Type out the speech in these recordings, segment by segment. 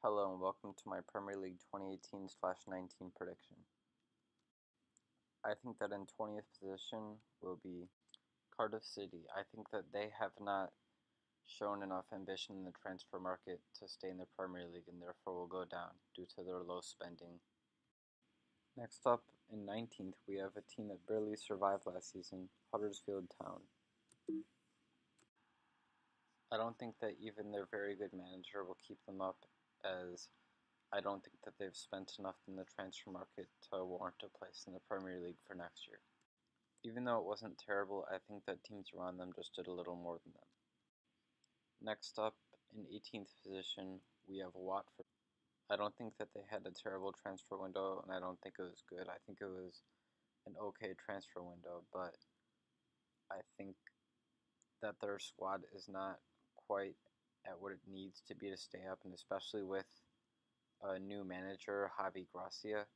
Hello and welcome to my Premier League 2018/19 prediction. I think that in 20th position will be Cardiff City. I think that they have not shown enough ambition in the transfer market to stay in the Premier League and therefore will go down due to their low spending. Next up, in 19th, we have a team that barely survived last season, Huddersfield Town. I don't think that even their very good manager will keep them up, as I don't think that they've spent enough in the transfer market to warrant a place in the Premier League for next year. Even though it wasn't terrible, I think that teams around them just did a little more than them. Next up, in 18th position, we have Watford. I don't think that they had a terrible transfer window, and I don't think it was good. I think it was an okay transfer window, but I think that their squad is not quite at what it needs to be to stay up, and especially with a new manager, Javi Gracia.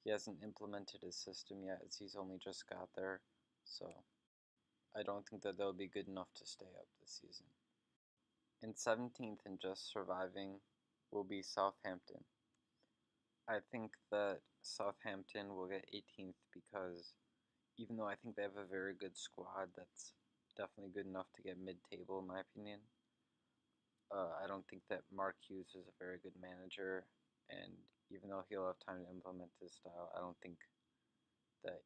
He hasn't implemented his system yet, as he's only just got there, so I don't think that they'll be good enough to stay up this season. In 17th and just surviving will be Southampton. I think that Southampton will get 18th because even though I think they have a very good squad that's definitely good enough to get mid-table in my opinion, I don't think that Mark Hughes is a very good manager, and even though he'll have time to implement his style, I don't think that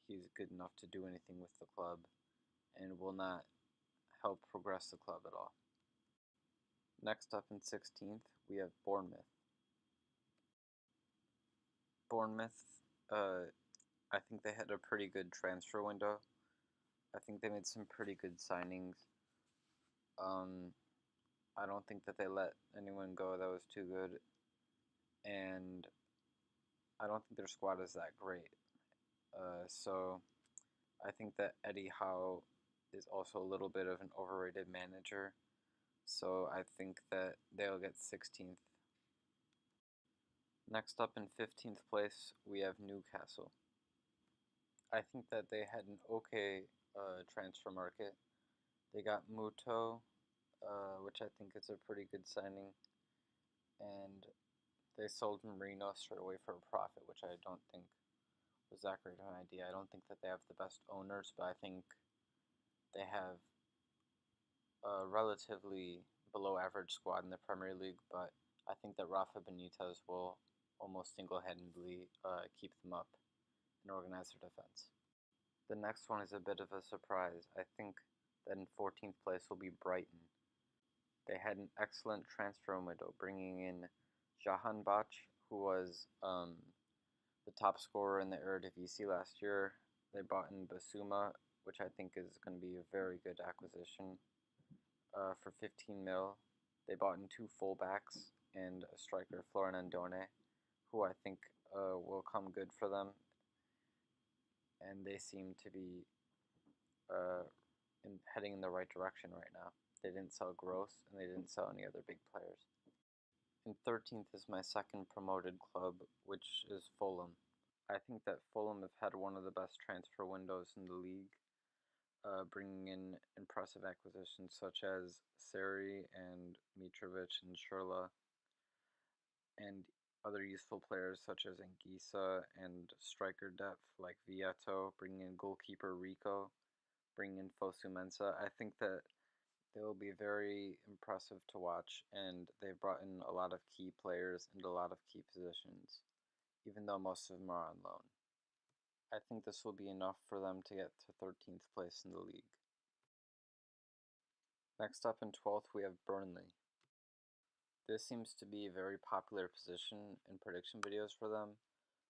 he's good enough to do anything with the club and will not help progress the club at all. Next up in 16th, we have Bournemouth. Bournemouth, I think they had a pretty good transfer window. I think they made some pretty good signings. I don't think that they let anyone go that was too good, and I don't think their squad is that great. So I think that Eddie Howe is also a little bit of an overrated manager. So I think that they'll get 16th. Next up in 15th place, we have Newcastle. I think that they had an okay transfer market. They got Muto, which I think is a pretty good signing, and they sold Marino straight away for a profit, which I don't think was that great of an idea. I don't think that they have the best owners, but I think they have a relatively below average squad in the Premier League, but I think that Rafa Benitez will almost single-handedly keep them up and organize their defense. The next one is a bit of a surprise. I think that in 14th place will be Brighton. They had an excellent transfer window, bringing in Jahanbakhsh, who was the top scorer in the Eredivisie last year. They bought in Basuma, which I think is going to be a very good acquisition for 15 mil. They bought in two fullbacks and a striker, Florin Andone, who I think will come good for them. And they seem to be heading in the right direction right now. They didn't sell Gross, and they didn't sell any other big players. And 13th is my second promoted club, which is Fulham. I think that Fulham have had one of the best transfer windows in the league, bringing in impressive acquisitions such as Seri and Mitrovic and Shurla, and other useful players such as Anguissa and striker depth like Vieto, bringing in goalkeeper Rico, bringing in Fosu Mensah. I think that they will be very impressive to watch, and they've brought in a lot of key players and a lot of key positions, even though most of them are on loan. I think this will be enough for them to get to 13th place in the league. Next up in 12th, we have Burnley. This seems to be a very popular position in prediction videos for them,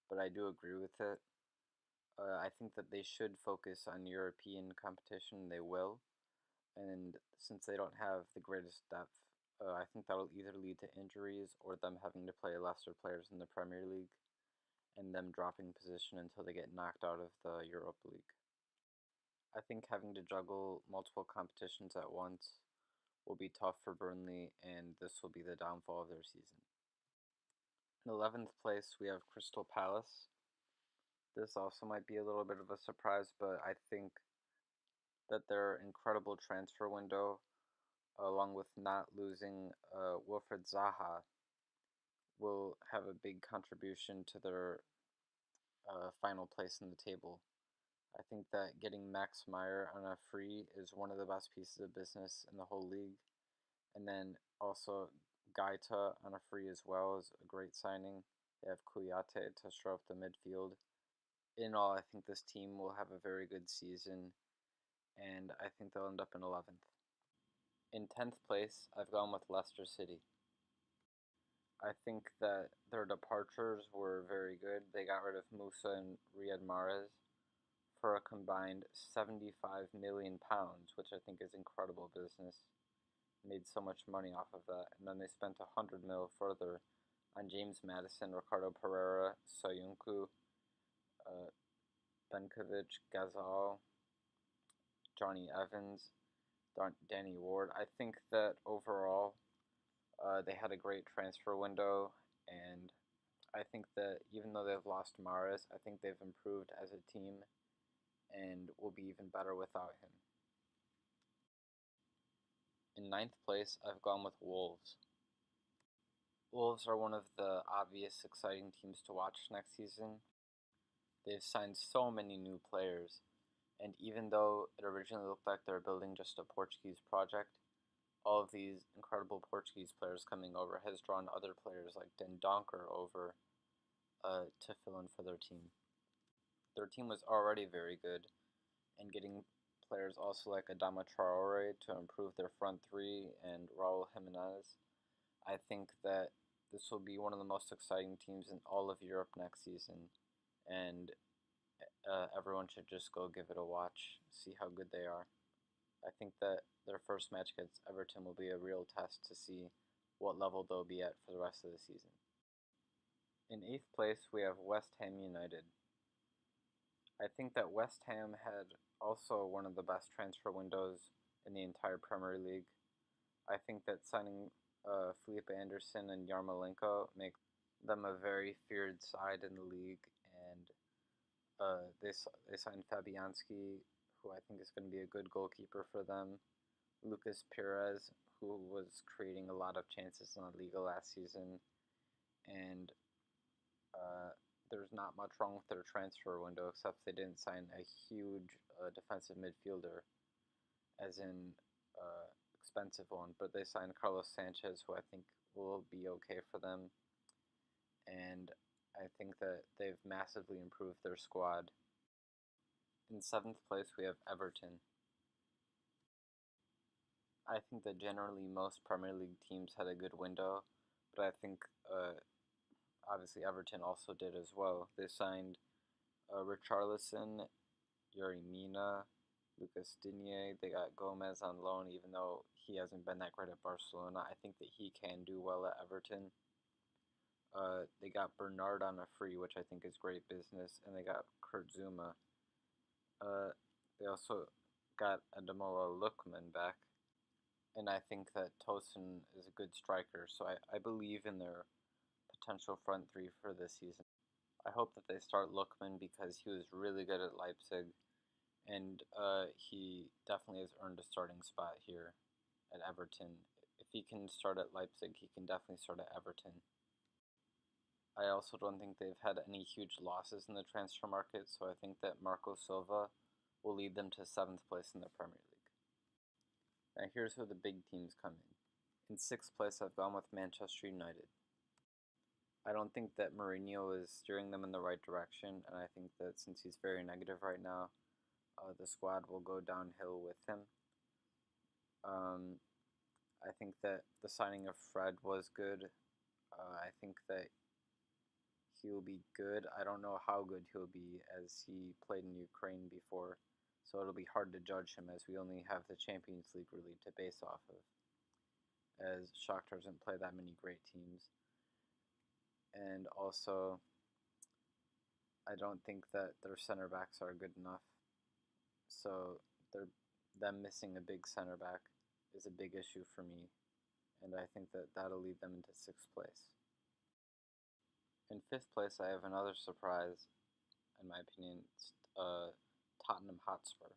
but I do agree with it. I think that they should focus on European competition, they will, and since they don't have the greatest depth, I think that'll either lead to injuries or them having to play lesser players in the Premier League and them dropping position until they get knocked out of the Europa League. I think having to juggle multiple competitions at once will be tough for Burnley, and this will be the downfall of their season. In 11th place, we have Crystal Palace. This also might be a little bit of a surprise, but I think that their incredible transfer window, along with not losing Wilfred Zaha, will have a big contribution to their final place in the table. I think that getting Max Meyer on a free is one of the best pieces of business in the whole league. And then also Gaeta on a free as well is a great signing. They have Kouyaté to shore up the midfield. In all, I think this team will have a very good season, and I think they'll end up in 11th. In 10th place, I've gone with Leicester City. I think that their departures were very good. They got rid of Musa and Riyad Mahrez for a combined £75 million, which I think is incredible business. Made so much money off of that. And then they spent 100 mil further on James Maddison, Ricardo Pereira, Soyuncu, Benkovic, Ghazal, Johnny Evans, Danny Ward. I think that overall they had a great transfer window, and I think that even though they've lost Mahrez, I think they've improved as a team and will be even better without him. In 9th place, I've gone with Wolves. Wolves are one of the obvious exciting teams to watch next season. They've signed so many new players, and even though it originally looked like they were building just a Portuguese project, all of these incredible Portuguese players coming over has drawn other players like Dendoncker over to fill in for their team. Their team was already very good, and getting players also like Adama Traore to improve their front three and Raul Jimenez, I think that this will be one of the most exciting teams in all of Europe next season, and everyone should just go give it a watch, see how good they are. I think that their first match against Everton will be a real test to see what level they'll be at for the rest of the season. In 8th place, we have West Ham United. I think that West Ham had also one of the best transfer windows in the entire Premier League. I think that signing Felipe Anderson and Yarmolenko make them a very feared side in the league, and they signed Fabianski, who I think is going to be a good goalkeeper for them. Lucas Perez, who was creating a lot of chances in La Liga last season, and there's not much wrong with their transfer window except they didn't sign a huge defensive midfielder, as in expensive one, but they signed Carlos Sanchez, who I think will be okay for them, and I think that they've massively improved their squad. In 7th place, we have Everton. I think that generally most Premier League teams had a good window, but I think obviously Everton also did as well. They signed Richarlison, Yerry Mina, Lucas Digne. They got Gomez on loan, even though he hasn't been that great at Barcelona. I think that he can do well at Everton. They got Bernard on a free, which I think is great business, and they got Kurt Zouma. They also got Ademola Lookman back, and I think that Tosin is a good striker, so I believe in their potential front three for this season. I hope that they start Lookman because he was really good at Leipzig, and he definitely has earned a starting spot here at Everton. If he can start at Leipzig, he can definitely start at Everton. I also don't think they've had any huge losses in the transfer market, so I think that Marco Silva will lead them to 7th place in the Premier League. Now here's where the big teams come in. In 6th place, I've gone with Manchester United. I don't think that Mourinho is steering them in the right direction, and I think that since he's very negative right now, the squad will go downhill with him. I think that the signing of Fred was good. I think that he'll be good. I don't know how good he'll be, as he played in Ukraine before, so it'll be hard to judge him as we only have the Champions League really to base off of, as Shakhtar doesn't play that many great teams. And also, I don't think that their center backs are good enough, so them missing a big center back is a big issue for me, and I think that that'll lead them into 6th place. In 5th place, I have another surprise, in my opinion. It's Tottenham Hotspur.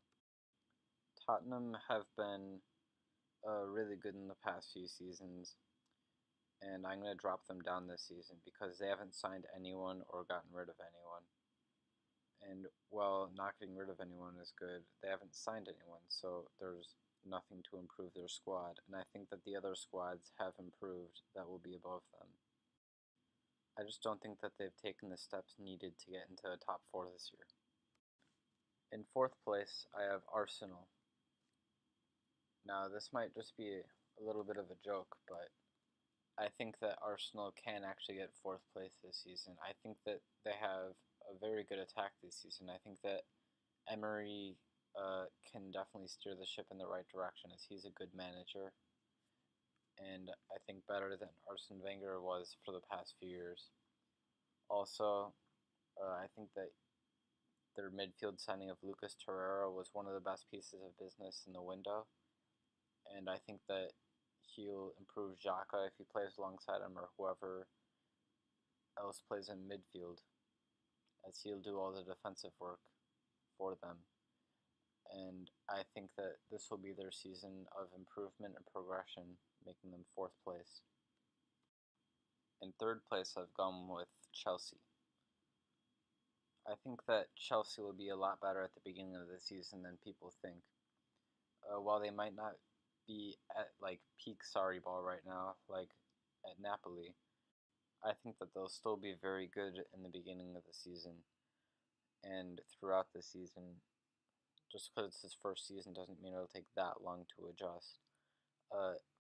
Tottenham have been really good in the past few seasons, and I'm going to drop them down this season because they haven't signed anyone or gotten rid of anyone. And while not getting rid of anyone is good, they haven't signed anyone, so there's nothing to improve their squad. And I think that the other squads have improved that will be above them. I just don't think that they've taken the steps needed to get into the top 4 this year. In 4th place, I have Arsenal. Now, this might just be a little bit of a joke, but I think that Arsenal can actually get 4th place this season. I think that they have a very good attack this season. I think that Emery can definitely steer the ship in the right direction as he's a good manager. And I think better than Arsene Wenger was for the past few years. Also, I think that their midfield signing of Lucas Torreira was one of the best pieces of business in the window. And I think that he'll improve Xhaka if he plays alongside him or whoever else plays in midfield, as he'll do all the defensive work for them. And I think that this will be their season of improvement and progression, making them 4th place. In 3rd place, I've gone with Chelsea. I think that Chelsea will be a lot better at the beginning of the season than people think. While they might not be at like peak Sarri ball right now, like at Napoli, I think that they'll still be very good in the beginning of the season and throughout the season. Just because it's his first season doesn't mean it'll take that long to adjust.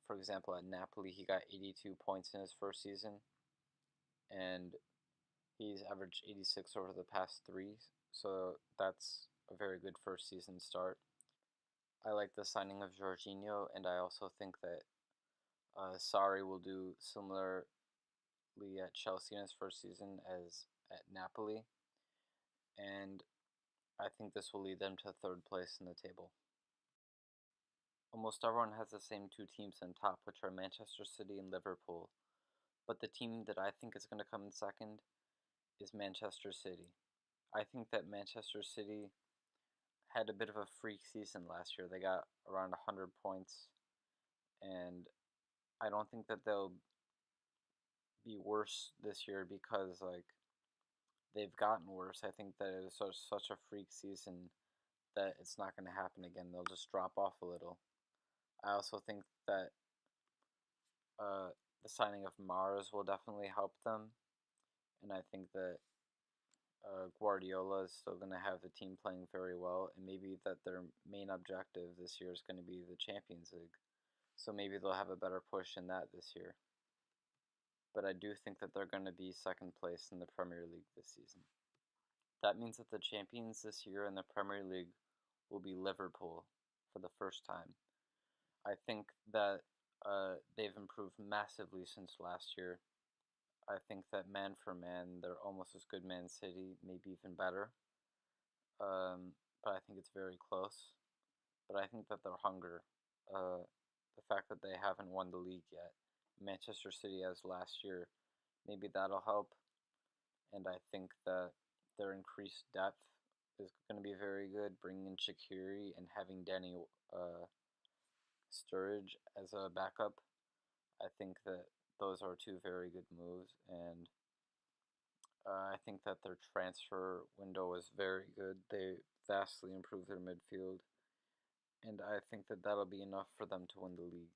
For example, at Napoli, he got 82 points in his first season, and he's averaged 86 over the past 3, so that's a very good first season start. I like the signing of Jorginho, and I also think that Sarri will do similarly at Chelsea in his first season as at Napoli, and I think this will lead them to 3rd place in the table. Almost everyone has the same 2 teams on top, which are Manchester City and Liverpool, but the team that I think is going to come in second is Manchester City. I think that Manchester City had a bit of a freak season last year. They got around 100 points, and I don't think that they'll be worse this year because they've gotten worse. I think that it was such a freak season that it's not going to happen again. They'll just drop off a little. I also think that the signing of Mars will definitely help them, and I think that Guardiola is still going to have the team playing very well, and maybe that their main objective this year is going to be the Champions League. So maybe they'll have a better push in that this year. But I do think that they're going to be 2nd place in the Premier League this season. That means that the champions this year in the Premier League will be Liverpool for the first time. I think that they've improved massively since last year. I think that man for man, they're almost as good Man City, maybe even better. But I think it's very close. But I think that their hunger, the fact that they haven't won the league yet, Manchester City as last year, maybe that'll help. And I think that their increased depth is going to be very good, bringing in Shaqiri and having Danny Sturridge as a backup. I think that those are 2 very good moves, and I think that their transfer window was very good. They vastly improved their midfield, and I think that that'll be enough for them to win the league.